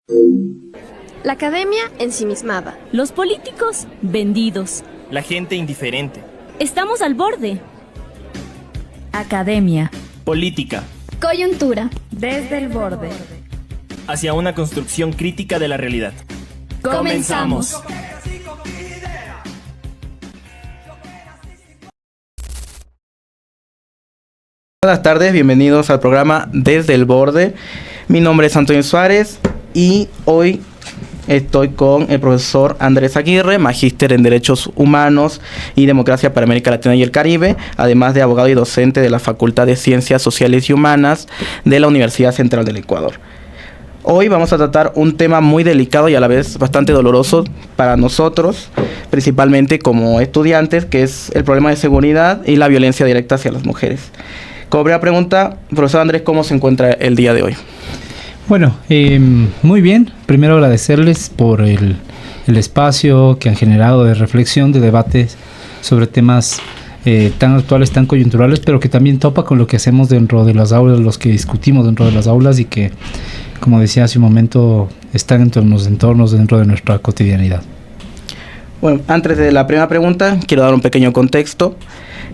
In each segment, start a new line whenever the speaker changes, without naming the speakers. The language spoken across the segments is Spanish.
La academia ensimismada.
Los políticos vendidos.
La gente indiferente.
Estamos al borde. Academia.
Política.
Coyuntura.
Desde el borde.
Hacia una construcción crítica de la realidad.
Comenzamos.
Buenas tardes, bienvenidos al programa Desde el Borde. Mi nombre es Antonio Suárez y hoy estoy con el profesor Andrés Aguirre, magíster en Derechos Humanos y Democracia para América Latina y el Caribe, además de abogado y docente de la Facultad de Ciencias Sociales y Humanas de la Universidad Central del Ecuador. Hoy vamos a tratar un tema muy delicado y a la vez bastante doloroso para nosotros, principalmente como estudiantes, que es el problema de seguridad y la violencia directa hacia las mujeres. Como primera pregunta, profesor Andrés, ¿cómo se encuentra el día de hoy?
Bueno, muy bien. Primero agradecerles por el espacio que han generado de reflexión, de debates sobre temas tan actuales, tan coyunturales, pero que también topa con lo que hacemos dentro de las aulas, los que discutimos dentro de las aulas y que, como decía hace un momento, están dentro de los entornos, dentro de nuestra cotidianidad.
Bueno, antes de la primera pregunta, quiero dar un pequeño contexto.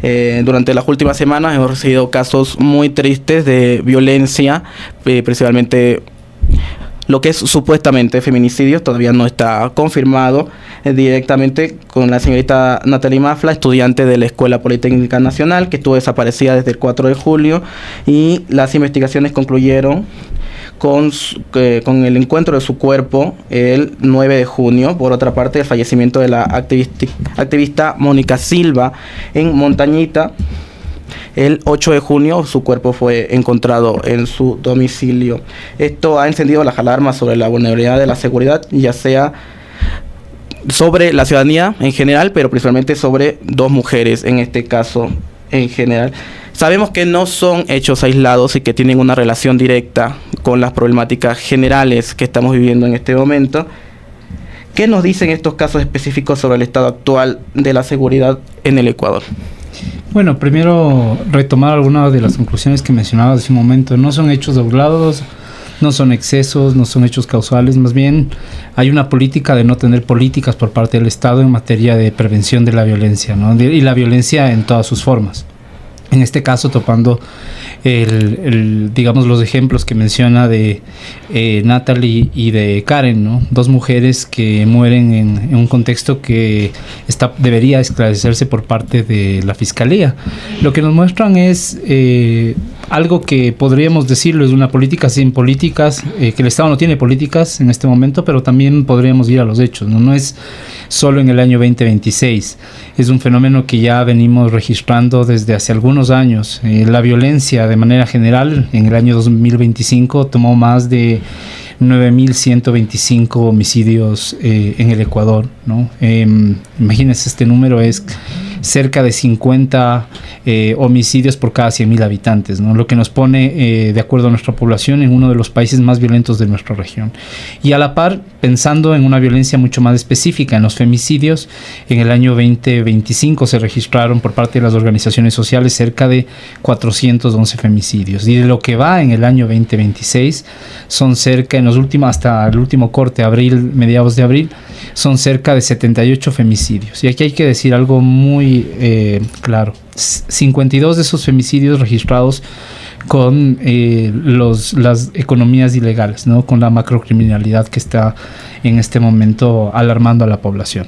Durante las últimas semanas hemos recibido casos muy tristes de violencia, principalmente lo que es supuestamente feminicidios, todavía no está confirmado directamente, con la señorita Natalie Mafla, estudiante de la Escuela Politécnica Nacional, que estuvo desaparecida desde el 4 de julio y las investigaciones concluyeron con el encuentro de su cuerpo el 9 de junio. Por otra parte, el fallecimiento de la activista Mónica Silva en Montañita. El 8 de junio su cuerpo fue encontrado en su domicilio. Esto ha encendido las alarmas sobre la vulnerabilidad de la seguridad, ya sea sobre la ciudadanía en general, pero principalmente sobre dos mujeres en este caso en general. Sabemos que no son hechos aislados y que tienen una relación directa con las problemáticas generales que estamos viviendo en este momento. ¿Qué nos dicen estos casos específicos sobre el estado actual de la seguridad en el Ecuador?
Bueno, primero retomar algunas de las conclusiones que mencionaba hace un momento. No son hechos aislados, no son excesos, no son hechos causales, más bien hay una política de no tener políticas por parte del Estado en materia de prevención de la violencia, ¿no? Y la violencia en todas sus formas. En este caso, topando digamos los ejemplos que menciona de Natalie y de Karen, ¿no? Dos mujeres que mueren en un contexto que debería esclarecerse por parte de la Fiscalía. Lo que nos muestran es algo que podríamos decirlo es una política sin políticas, que el Estado no tiene políticas en este momento, pero también podríamos ir a los hechos, ¿no? No es solo en el año 2026, es un fenómeno que ya venimos registrando desde hace algunos años. La violencia de manera general en el año 2025 tomó más de 9.125 homicidios en el Ecuador, ¿no? Imagínense, este número es cerca de 50 homicidios por cada 100.000 habitantes, ¿no? Lo que nos pone, de acuerdo a nuestra población, en uno de los países más violentos de nuestra región. Y a la par, pensando en una violencia mucho más específica, en los femicidios, en el año 2025 se registraron por parte de las organizaciones sociales cerca de 411 femicidios. Y de lo que va en el año 2026, son cerca, hasta el último corte, mediados de abril, son cerca de 78 femicidios. Y aquí hay que decir algo muy claro. 52 de esos femicidios registrados con las economías ilegales, ¿no? Con la macrocriminalidad que está en este momento alarmando a la población.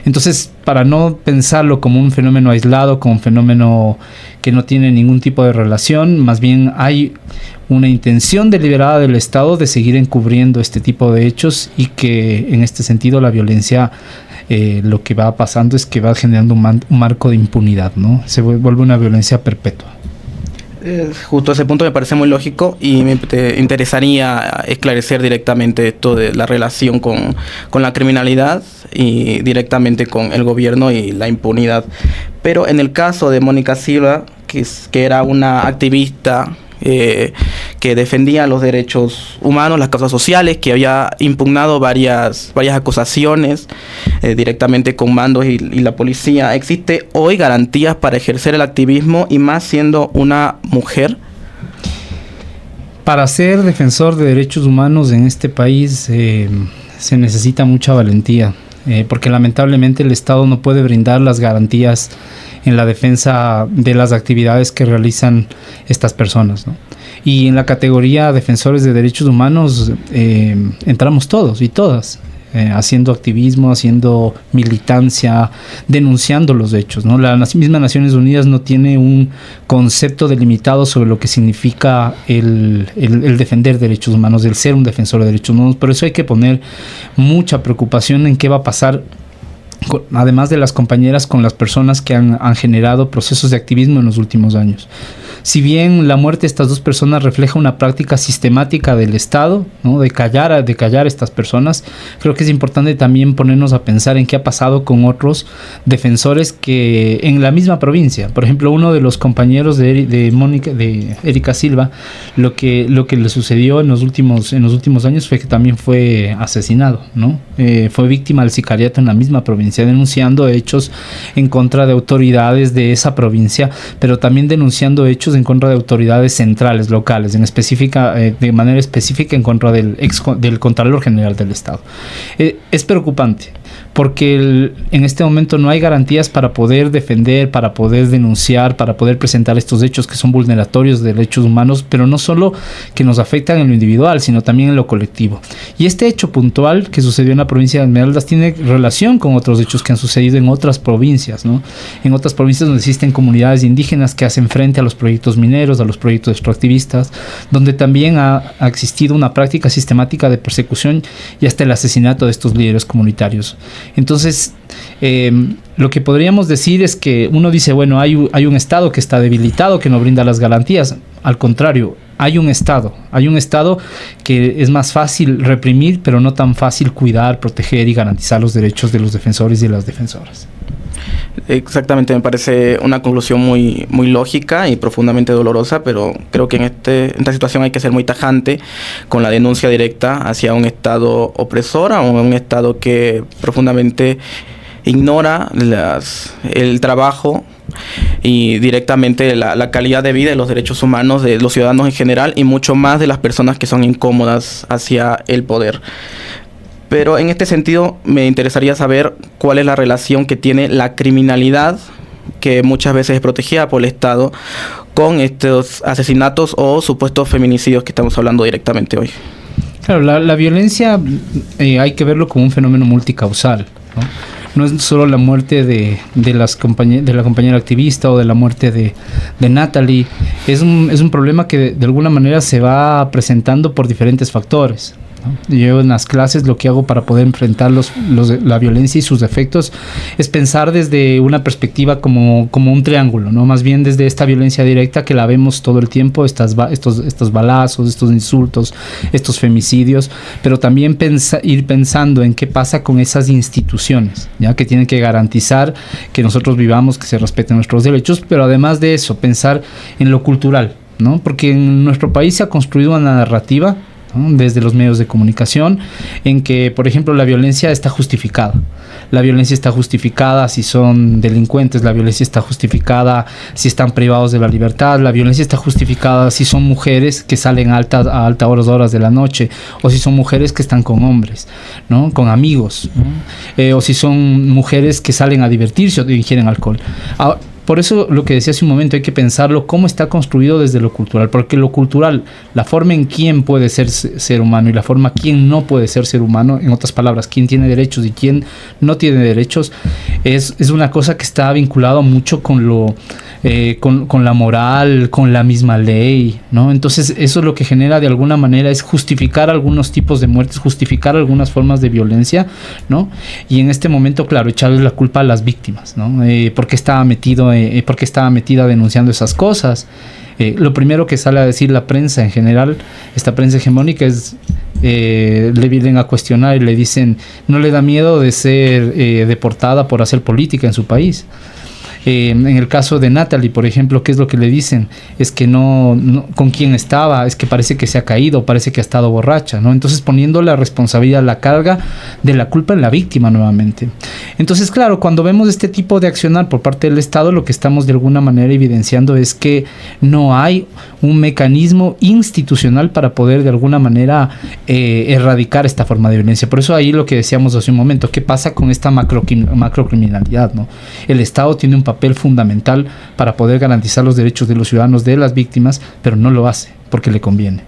Entonces, para no pensarlo como un fenómeno aislado, como un fenómeno que no tiene ningún tipo de relación, más bien hay una intención deliberada del Estado de seguir encubriendo este tipo de hechos y que en este sentido la violencia lo que va pasando es que va generando un marco de impunidad, ¿no? Se vuelve una violencia perpetua.
Justo ese punto me parece muy lógico y me interesaría esclarecer directamente esto de la relación con la criminalidad y directamente con el gobierno y la impunidad. Pero en el caso de Mónica Silva, que era una activista que defendía los derechos humanos, las causas sociales, que había impugnado varias acusaciones directamente con mandos y la policía. ¿Existe hoy garantías para ejercer el activismo y más siendo una mujer?
Para ser defensor de derechos humanos en este país se necesita mucha valentía, porque lamentablemente el Estado no puede brindar las garantías en la defensa de las actividades que realizan estas personas, ¿no? Y en la categoría defensores de derechos humanos entramos todos y todas. Haciendo activismo, haciendo militancia, denunciando los hechos, ¿no? La misma Naciones Unidas no tiene un concepto delimitado sobre lo que significa el defender derechos humanos, el ser un defensor de derechos humanos. Por eso hay que poner mucha preocupación en qué va a pasar, además de las compañeras, con las personas que han generado procesos de activismo en los últimos años. Si bien la muerte de estas dos personas refleja una práctica sistemática del Estado, ¿no? de callar a estas personas, creo que es importante también ponernos a pensar en qué ha pasado con otros defensores que en la misma provincia. Por ejemplo, uno de los compañeros de Erika Silva, lo que le sucedió en los últimos años fue que también fue asesinado, ¿no? Fue víctima del sicariato en la misma provincia, denunciando hechos en contra de autoridades de esa provincia, pero también denunciando hechos en contra de autoridades centrales, locales, de manera específica en contra del Contralor General del Estado. Es preocupante, porque en este momento no hay garantías para poder defender, para poder denunciar, para poder presentar estos hechos que son vulneratorios de derechos humanos, pero no solo que nos afectan en lo individual, sino también en lo colectivo. Y este hecho puntual que sucedió en la provincia de Esmeraldas tiene relación con otros hechos que han sucedido en otras provincias, ¿no? En otras provincias donde existen comunidades indígenas que hacen frente a los proyectos mineros, a los proyectos extractivistas, donde también ha existido una práctica sistemática de persecución y hasta el asesinato de estos líderes comunitarios. Entonces, lo que podríamos decir es que uno dice, bueno, hay un Estado que está debilitado, que no brinda las garantías. Al contrario, hay un Estado que es más fácil reprimir, pero no tan fácil cuidar, proteger y garantizar los derechos de los defensores y de las defensoras.
Exactamente, me parece una conclusión muy, muy lógica y profundamente dolorosa, pero creo que en esta situación hay que ser muy tajante con la denuncia directa hacia un Estado opresor o un Estado que profundamente ignora el trabajo y directamente la calidad de vida y los derechos humanos de los ciudadanos en general, y mucho más de las personas que son incómodas hacia el poder. Pero en este sentido me interesaría saber cuál es la relación que tiene la criminalidad, que muchas veces es protegida por el Estado, con estos asesinatos o supuestos feminicidios que estamos hablando directamente hoy.
Claro, la violencia hay que verlo como un fenómeno multicausal, ¿no? No es solo la muerte de la compañera activista o de la muerte de Natalie. Es un problema que de alguna manera se va presentando por diferentes factores, ¿no? Yo en las clases lo que hago para poder enfrentar la violencia y sus efectos es pensar desde una perspectiva como un triángulo, ¿no? Más bien desde esta violencia directa que la vemos todo el tiempo, estos balazos, estos insultos, estos femicidios, pero también ir pensando en qué pasa con esas instituciones, ya que tienen que garantizar que nosotros vivamos, que se respeten nuestros derechos, pero además de eso, pensar en lo cultural, ¿no? Porque en nuestro país se ha construido una narrativa, ¿no? Desde los medios de comunicación, en que, por ejemplo, la violencia está justificada. La violencia está justificada si son delincuentes, la violencia está justificada si están privados de la libertad, la violencia está justificada si son mujeres que salen a altas horas de la noche, o si son mujeres que están con hombres, ¿no? Con amigos, o si son mujeres que salen a divertirse o ingieren alcohol. Por eso lo que decía hace un momento, hay que pensarlo cómo está construido desde lo cultural, porque lo cultural, la forma en quién puede ser humano y la forma quién no puede ser humano, en otras palabras, quién tiene derechos y quién no tiene derechos, es una cosa que está vinculado mucho con la moral, con la misma ley, ¿no? Entonces eso lo que genera de alguna manera es justificar algunos tipos de muertes, justificar algunas formas de violencia, ¿no? Y en este momento, claro, echarle la culpa a las víctimas, ¿no? ¿Por qué estaba metida denunciando esas cosas? Lo primero que sale a decir la prensa en general, esta prensa hegemónica, es le vienen a cuestionar y le dicen, ¿no le da miedo de ser deportada por hacer política en su país? En el caso de Natalie, por ejemplo, ¿qué es lo que le dicen? Es que no con quién estaba, es que parece que se ha caído, parece que ha estado borracha, ¿no? Entonces poniendo la responsabilidad, la carga de la culpa en la víctima nuevamente. Entonces, claro, cuando vemos este tipo de accionar por parte del Estado, lo que estamos de alguna manera evidenciando es que no hay un mecanismo institucional para poder de alguna manera erradicar esta forma de violencia. Por eso ahí lo que decíamos hace un momento, ¿qué pasa con esta macrocriminalidad, ¿no? El Estado tiene un papel fundamental para poder garantizar los derechos de los ciudadanos, de las víctimas, pero no lo hace porque le conviene.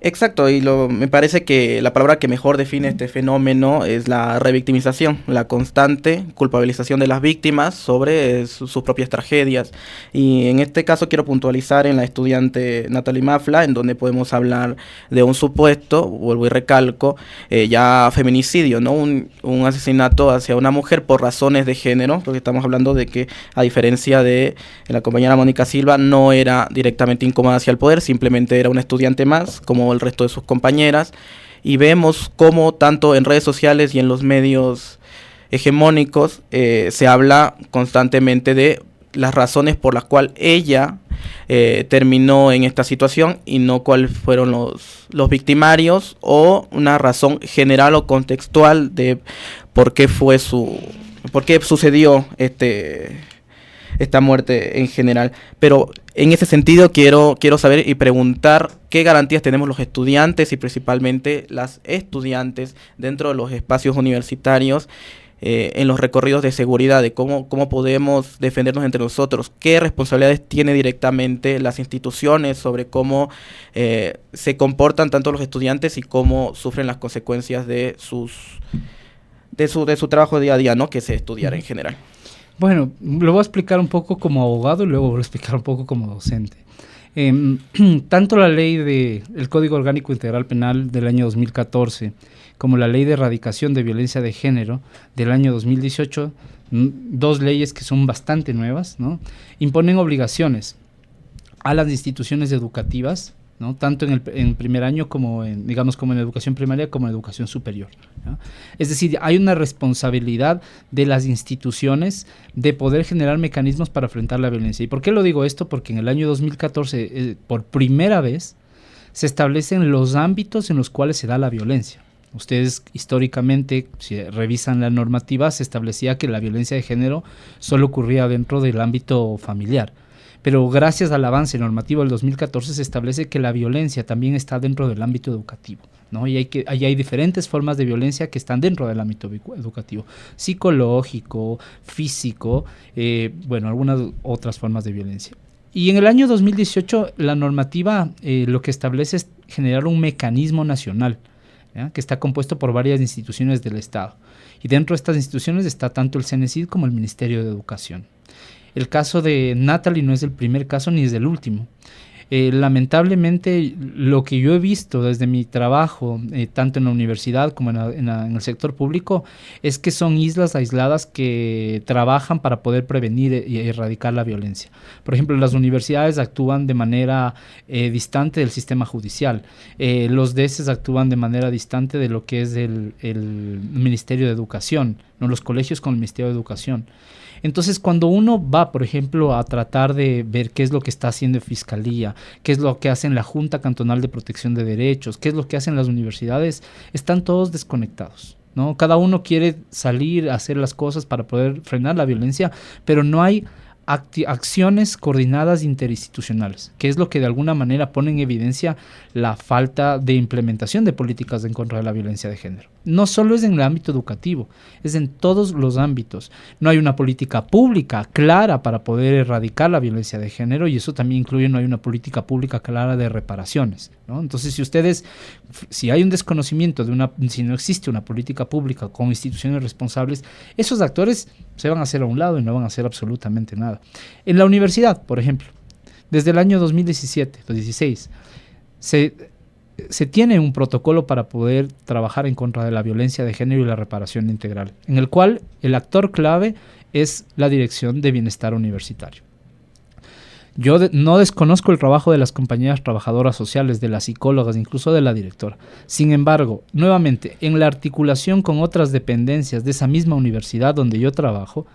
Exacto, y me parece que la palabra que mejor define este fenómeno es la revictimización, la constante culpabilización de las víctimas sobre sus propias tragedias. Y en este caso quiero puntualizar en la estudiante Natalie Mafla, en donde podemos hablar de un supuesto, vuelvo y recalco, ya feminicidio, ¿no? Un asesinato hacia una mujer por razones de género, porque estamos hablando de que, a diferencia de la compañera Mónica Silva, no era directamente incómoda hacia el poder, simplemente era una estudiante más, como el resto de sus compañeras, y vemos cómo tanto en redes sociales y en los medios hegemónicos se habla constantemente de las razones por las cuales ella terminó en esta situación y no cuáles fueron los victimarios, o una razón general o contextual de por qué sucedió esta muerte en general. Pero en ese sentido quiero saber y preguntar qué garantías tenemos los estudiantes y principalmente las estudiantes dentro de los espacios universitarios en los recorridos de seguridad, de cómo podemos defendernos entre nosotros, qué responsabilidades tienen directamente las instituciones sobre cómo se comportan tanto los estudiantes y cómo sufren las consecuencias de su trabajo día a día, ¿no? Que es estudiar en general.
Bueno, lo voy a explicar un poco como abogado y luego voy a explicar un poco como docente. Tanto la ley del Código Orgánico Integral Penal del año 2014 como la ley de erradicación de violencia de género del año 2018, dos leyes que son bastante nuevas, ¿no? Imponen obligaciones a las instituciones educativas, ¿no? Tanto en primer año como en educación primaria como en educación superior, ¿no? Es decir, hay una responsabilidad de las instituciones de poder generar mecanismos para enfrentar la violencia. ¿Y por qué lo digo esto? Porque en el año 2014, por primera vez, se establecen los ámbitos en los cuales se da la violencia. Ustedes históricamente, si revisan la normativa, se establecía que la violencia de género solo ocurría dentro del ámbito familiar. Pero gracias al avance normativo del 2014 se establece que la violencia también está dentro del ámbito educativo, ¿no? Y hay diferentes formas de violencia que están dentro del ámbito educativo, psicológico, físico, algunas otras formas de violencia. Y en el año 2018 la normativa lo que establece es generar un mecanismo nacional, ¿ya? Que está compuesto por varias instituciones del Estado. Y dentro de estas instituciones está tanto el CENESID como el Ministerio de Educación. El caso de Natalie no es el primer caso ni es el último. Lamentablemente, lo que yo he visto desde mi trabajo, tanto en la universidad como en el sector público, es que son islas aisladas que trabajan para poder prevenir y erradicar la violencia. Por ejemplo, las universidades actúan de manera distante del sistema judicial. Los DECES actúan de manera distante de lo que es el Ministerio de Educación, ¿no? Los colegios con el Ministerio de Educación. Entonces, cuando uno va, por ejemplo, a tratar de ver qué es lo que está haciendo Fiscalía, qué es lo que hace la Junta Cantonal de Protección de Derechos, qué es lo que hacen las universidades, están todos desconectados, ¿no? Cada uno quiere salir a hacer las cosas para poder frenar la violencia, pero no hay acciones coordinadas interinstitucionales, que es lo que de alguna manera pone en evidencia la falta de implementación de políticas en contra de la violencia de género. No solo es en el ámbito educativo, es en todos los ámbitos. No hay una política pública clara para poder erradicar la violencia de género, y eso también incluye no hay una política pública clara de reparaciones, ¿no? Entonces, si hay un desconocimiento si no existe una política pública con instituciones responsables, esos actores se van a hacer a un lado y no van a hacer absolutamente nada. En la universidad, por ejemplo, desde el año 2017-2016, se tiene un protocolo para poder trabajar en contra de la violencia de género y la reparación integral, en el cual el actor clave es la Dirección de Bienestar Universitario. Yo no desconozco el trabajo de las compañeras trabajadoras sociales, de las psicólogas, incluso de la directora. Sin embargo, nuevamente, en la articulación con otras dependencias de esa misma universidad donde yo trabajo,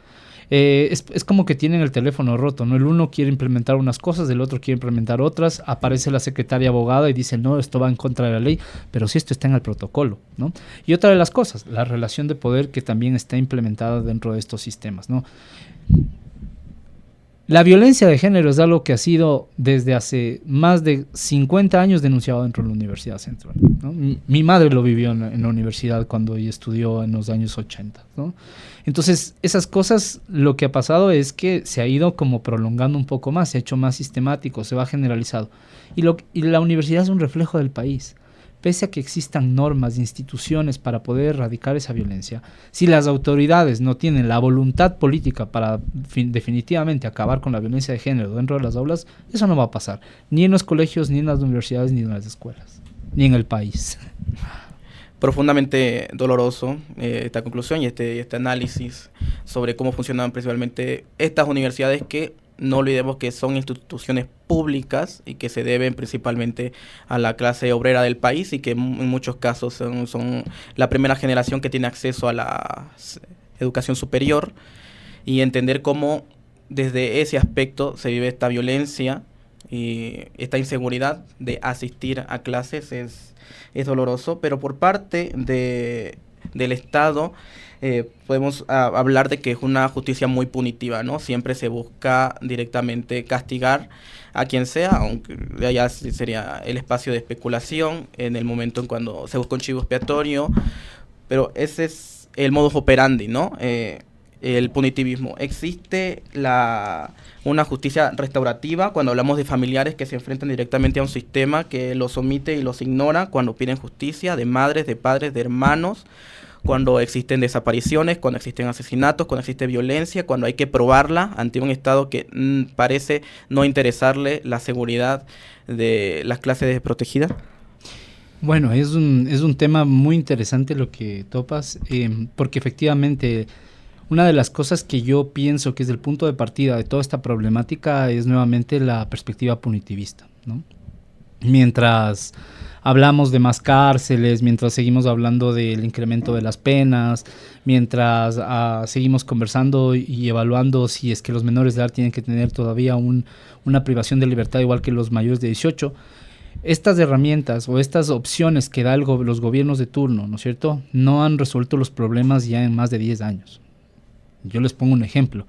Es como que tienen el teléfono roto, ¿no? El uno quiere implementar unas cosas, el otro quiere implementar otras, aparece la secretaria abogada y dice, no, esto va en contra de la ley, pero sí esto está en el protocolo, ¿no? Y otra de las cosas, la relación de poder que también está implementada dentro de estos sistemas, ¿no? La violencia de género es algo que ha sido desde hace más de 50 años denunciado dentro de la Universidad Central, ¿no? Mi madre lo vivió en la universidad cuando ella estudió en los años 80, ¿no? Entonces, esas cosas, lo que ha pasado es que se ha ido como prolongando un poco más, se ha hecho más sistemático, se va generalizado. Y la universidad es un reflejo del país. Pese a que existan normas, instituciones para poder erradicar esa violencia, si las autoridades no tienen la voluntad política para definitivamente acabar con la violencia de género dentro de las aulas, eso no va a pasar, ni en los colegios, ni en las universidades, ni en las escuelas, ni en el país.
Profundamente doloroso esta conclusión y este análisis sobre cómo funcionan principalmente estas universidades que no olvidemos que son instituciones públicas y que se deben principalmente a la clase obrera del país y que en muchos casos son la primera generación que tiene acceso a la educación superior, y entender cómo desde ese aspecto se vive esta violencia y esta inseguridad de asistir a clases es doloroso, pero por parte del Estado podemos hablar de que es una justicia muy punitiva, ¿no? Siempre se busca directamente castigar a quien sea, aunque allá sería el espacio de especulación en el momento en cuando se busca un chivo expiatorio, pero ese es el modus operandi, ¿no? El punitivismo. Existe una justicia restaurativa cuando hablamos de familiares que se enfrentan directamente a un sistema que los omite y los ignora cuando piden justicia, de madres, de padres, de hermanos, cuando existen desapariciones, cuando existen asesinatos, cuando existe violencia, cuando hay que probarla ante un Estado que parece no interesarle la seguridad de las clases desprotegidas.
Bueno, es un tema muy interesante lo que topas, porque efectivamente una de las cosas que yo pienso que es el punto de partida de toda esta problemática es nuevamente la perspectiva punitivista, ¿no? Mientras hablamos de más cárceles, mientras seguimos hablando del incremento de las penas, mientras seguimos conversando y evaluando si es que los menores de edad tienen que tener todavía una privación de libertad igual que los mayores de 18, estas herramientas o estas opciones que dan los gobiernos de turno, ¿no es cierto?, no han resuelto los problemas ya en más de 10 años. Yo les pongo un ejemplo.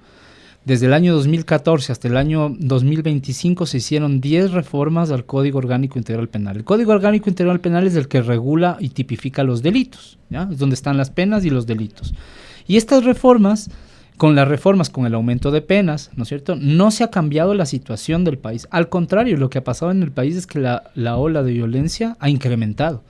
Desde el año 2014 hasta el año 2025 se hicieron 10 reformas al Código Orgánico Integral Penal. El Código Orgánico Integral Penal es el que regula y tipifica los delitos, ¿ya? Es donde están las penas y los delitos. Y estas reformas, con el aumento de penas, ¿no es cierto?, no se ha cambiado la situación del país. Al contrario, lo que ha pasado en el país es que la ola de violencia ha incrementado.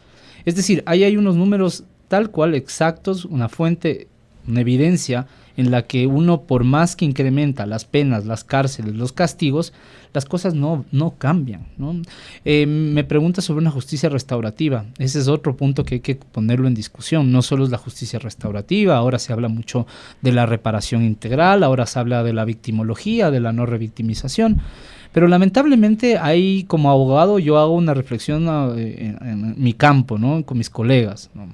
Es decir, ahí hay unos números tal cual exactos, una fuente, una evidencia en la que uno, por más que incrementa las penas, las cárceles, los castigos, las cosas no cambian, ¿no? Me pregunta sobre una justicia restaurativa. Ese es otro punto que hay que ponerlo en discusión. No solo es la justicia restaurativa, ahora se habla mucho de la reparación integral, ahora se habla de la victimología, de la no revictimización. Pero lamentablemente ahí, como abogado, yo hago una reflexión en mi campo, ¿no?, con mis colegas, ¿no?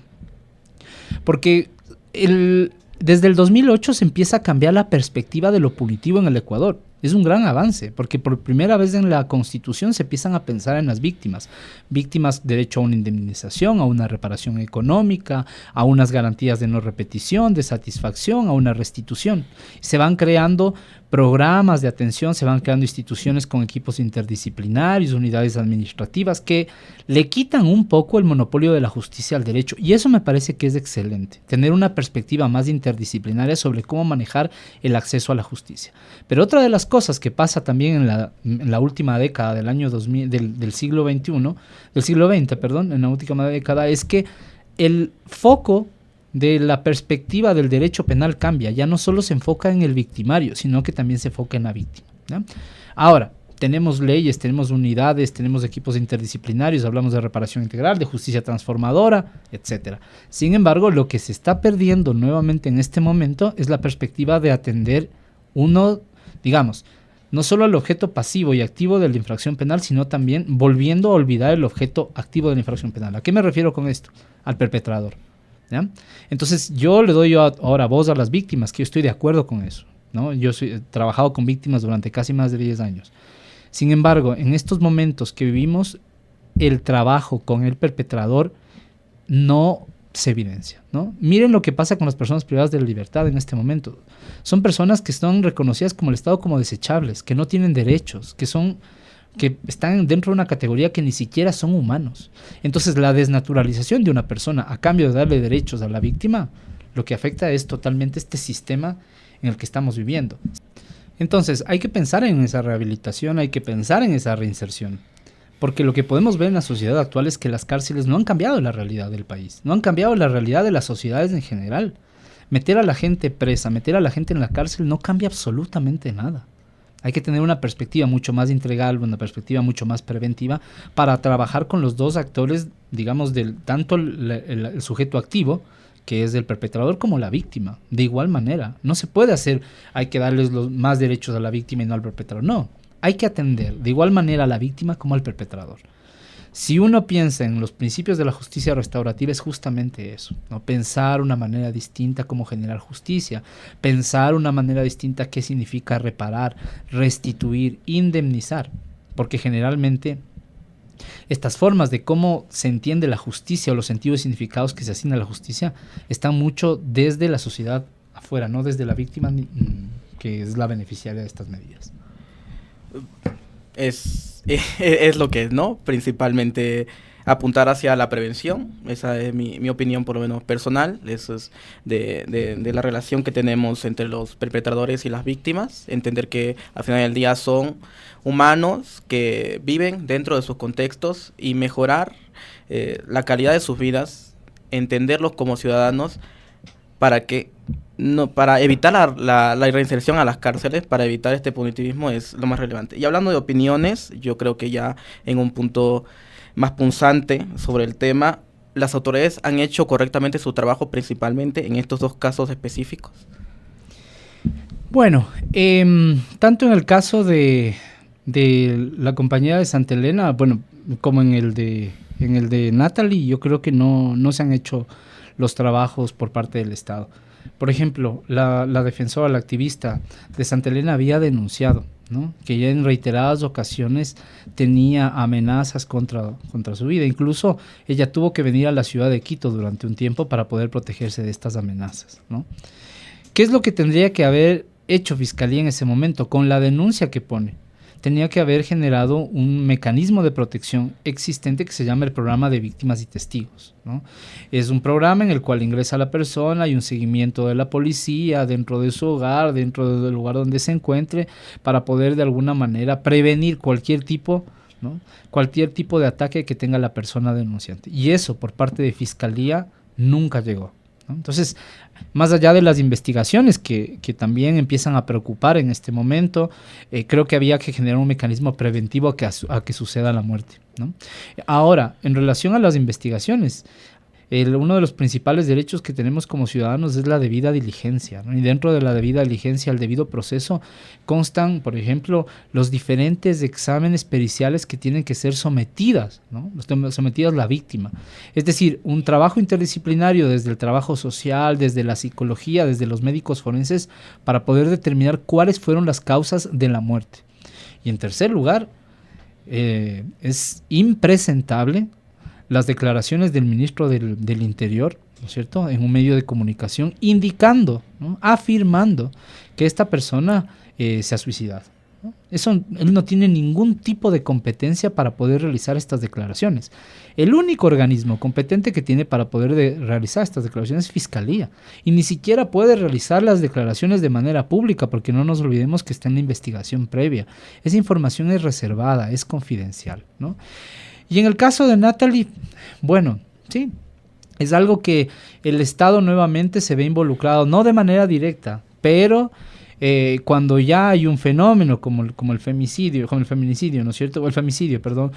Porque desde el 2008 se empieza a cambiar la perspectiva de lo punitivo en el Ecuador. Es un gran avance, porque por primera vez en la Constitución se empiezan a pensar en las víctimas. Víctimas, derecho a una indemnización, a una reparación económica, a unas garantías de no repetición, de satisfacción, a una restitución. Se van creando programas de atención, se van creando instituciones con equipos interdisciplinarios, unidades administrativas que le quitan un poco el monopolio de la justicia al derecho, y eso me parece que es excelente, tener una perspectiva más interdisciplinaria sobre cómo manejar el acceso a la justicia. Pero otra de las cosas que pasa también en la última década del año 2000, del siglo XX, en la última década, es que el foco de la perspectiva del derecho penal cambia. Ya no solo se enfoca en el victimario, sino que también se enfoca en la víctima, ¿no? Ahora, tenemos leyes, tenemos unidades, tenemos equipos interdisciplinarios, hablamos de reparación integral, de justicia transformadora, etcétera. Sin embargo, lo que se está perdiendo nuevamente en este momento es la perspectiva de atender no solo al objeto pasivo y activo de la infracción penal, sino también volviendo a olvidar el objeto activo de la infracción penal. ¿A qué me refiero con esto? Al perpetrador, ¿ya? Entonces yo le doy ahora voz a las víctimas, que yo estoy de acuerdo con eso. ¿no? Yo he trabajado con víctimas durante casi más de 10 años. Sin embargo, en estos momentos que vivimos, el trabajo con el perpetrador no se evidencia, ¿no? Miren lo que pasa con las personas privadas de la libertad en este momento. Son personas que son reconocidas como el Estado como desechables, que no tienen derechos, que están dentro de una categoría que ni siquiera son humanos. Entonces, la desnaturalización de una persona a cambio de darle derechos a la víctima, lo que afecta es totalmente este sistema en el que estamos viviendo. Entonces, hay que pensar en esa rehabilitación, hay que pensar en esa reinserción. Porque lo que podemos ver en la sociedad actual es que las cárceles no han cambiado la realidad del país, no han cambiado la realidad de las sociedades en general. Meter a la gente presa, meter a la gente en la cárcel no cambia absolutamente nada. Hay que tener una perspectiva mucho más integral, una perspectiva mucho más preventiva para trabajar con los dos actores, digamos, tanto el sujeto activo, que es el perpetrador, como la víctima. De igual manera, no se puede hacer, hay que darles los más derechos a la víctima y no al perpetrador. No, hay que atender de igual manera a la víctima como al perpetrador. Si uno piensa en los principios de la justicia restaurativa, es justamente eso, ¿no? Pensar una manera distinta cómo generar justicia, pensar una manera distinta qué significa reparar, restituir, indemnizar, porque generalmente estas formas de cómo se entiende la justicia o los sentidos y significados que se asigna a la justicia están mucho desde la sociedad afuera, no desde la víctima, que es la beneficiaria de estas medidas.
Es lo que es, ¿no? Principalmente apuntar hacia la prevención. Esa es mi opinión, por lo menos personal. Eso es de la relación que tenemos entre los perpetradores y las víctimas. Entender que al final del día son humanos que viven dentro de sus contextos y mejorar la calidad de sus vidas, entenderlos como ciudadanos para evitar la reinserción a las cárceles, para evitar este punitivismo, es lo más relevante. Y hablando de opiniones, yo creo que ya en un punto más punzante sobre el tema, ¿las autoridades han hecho correctamente su trabajo principalmente en estos dos casos específicos?
Bueno, tanto en el caso de la compañía de Santa Elena, bueno, como en el de Natalie, yo creo que no se han hecho los trabajos por parte del Estado. Por ejemplo, la defensora, la activista de Santa Elena había denunciado, ¿no?, que ya en reiteradas ocasiones tenía amenazas contra su vida. Incluso ella tuvo que venir a la ciudad de Quito durante un tiempo para poder protegerse de estas amenazas, ¿no? ¿Qué es lo que tendría que haber hecho Fiscalía en ese momento? Con la denuncia que pone, tenía que haber generado un mecanismo de protección existente que se llama el programa de víctimas y testigos, ¿no? Es un programa en el cual ingresa la persona, hay un seguimiento de la policía dentro de su hogar, dentro del lugar donde se encuentre, para poder de alguna manera prevenir cualquier tipo, ¿no?, cualquier tipo de ataque que tenga la persona denunciante. Y eso por parte de Fiscalía nunca llegó, ¿no? Entonces, más allá de las investigaciones que también empiezan a preocupar en este momento, creo que había que generar un mecanismo preventivo a que suceda la muerte, ¿no? Ahora, en relación a las investigaciones, uno de los principales derechos que tenemos como ciudadanos es la debida diligencia, ¿no? Y dentro de la debida diligencia, el debido proceso, constan, por ejemplo, los diferentes exámenes periciales que tienen que ser sometidas, ¿no?, sometidas la víctima. Es decir, un trabajo interdisciplinario desde el trabajo social, desde la psicología, desde los médicos forenses, para poder determinar cuáles fueron las causas de la muerte. Y en tercer lugar, es impresentable las declaraciones del ministro del Interior, ¿no es cierto?, en un medio de comunicación, indicando, ¿no?, afirmando que esta persona se ha suicidado, ¿no? Él no tiene ningún tipo de competencia para poder realizar estas declaraciones. El único organismo competente que tiene para poder realizar estas declaraciones es Fiscalía, y ni siquiera puede realizar las declaraciones de manera pública, porque no nos olvidemos que está en la investigación previa. Esa información es reservada, es confidencial, ¿no? Y en el caso de Natalie, bueno, sí, es algo que el Estado nuevamente se ve involucrado, no de manera directa, pero cuando ya hay un fenómeno como el feminicidio, ¿no es cierto? O el femicidio, perdón,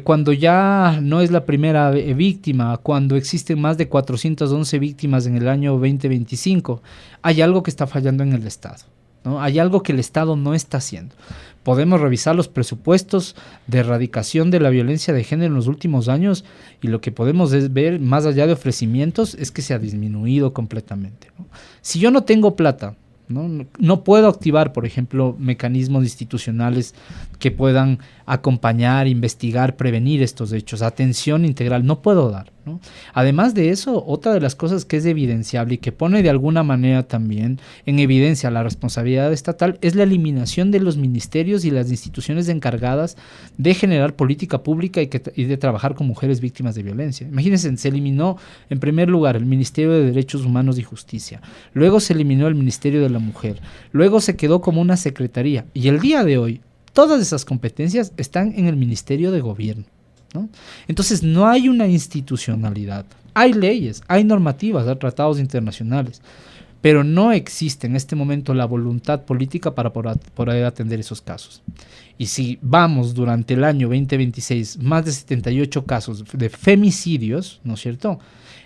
cuando ya no es la primera víctima, cuando existen más de 411 víctimas en el año 2025, hay algo que está fallando en el Estado, ¿no? Hay algo que el Estado no está haciendo. Podemos revisar los presupuestos de erradicación de la violencia de género en los últimos años y lo que podemos ver, más allá de ofrecimientos, es que se ha disminuido completamente, ¿no? Si yo no tengo plata, No puedo activar, por ejemplo, mecanismos institucionales que puedan acompañar, investigar, prevenir estos hechos. Atención integral no puedo dar, ¿no? Además de eso, otra de las cosas que es evidenciable y que pone de alguna manera también en evidencia la responsabilidad estatal es la eliminación de los ministerios y las instituciones encargadas de generar política pública y de trabajar con mujeres víctimas de violencia. Imagínense, se eliminó en primer lugar el Ministerio de Derechos Humanos y Justicia, luego se eliminó el Ministerio de la Mujer, luego se quedó como una secretaría y el día de hoy todas esas competencias están en el Ministerio de Gobierno, ¿no? Entonces no hay una institucionalidad, hay leyes, hay normativas, hay tratados internacionales, pero no existe en este momento la voluntad política para poder atender esos casos. Y si vamos durante el año 2026 más de 78 casos de femicidios, ¿no es cierto?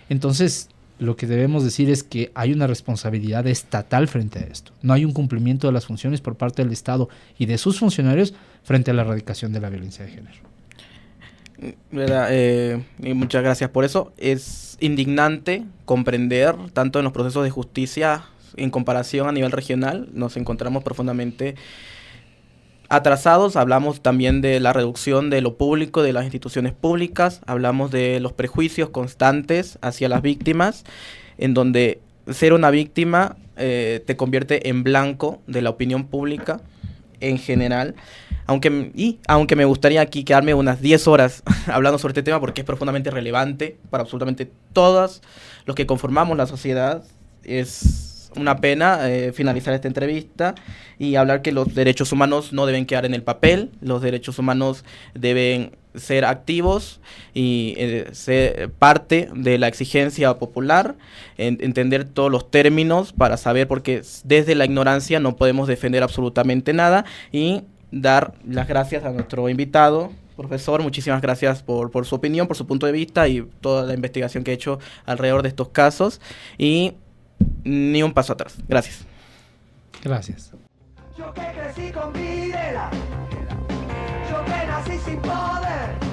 Entonces lo que debemos decir es que hay una responsabilidad estatal frente a esto. No hay un cumplimiento de las funciones por parte del Estado y de sus funcionarios frente a la erradicación de la violencia de género.
¿Verdad? Y muchas gracias por eso. Es indignante comprender, tanto en los procesos de justicia en comparación a nivel regional, nos encontramos profundamente atrasados. Hablamos también de la reducción de lo público, de las instituciones públicas, hablamos de los prejuicios constantes hacia las víctimas, en donde ser una víctima te convierte en blanco de la opinión pública en general. Aunque me gustaría aquí quedarme unas 10 horas hablando sobre este tema porque es profundamente relevante para absolutamente todos los que conformamos la sociedad. Es una pena finalizar esta entrevista y hablar que los derechos humanos no deben quedar en el papel, los derechos humanos deben ser activos y ser parte de la exigencia popular, entender todos los términos para saber, porque desde la ignorancia no podemos defender absolutamente nada, y dar las gracias a nuestro invitado. Profesor, muchísimas gracias por su opinión, por su punto de vista y toda la investigación que ha hecho alrededor de estos casos, y ni un paso atrás. Gracias.
Gracias.
Yo que crecí con Videla, yo que nací sin poder.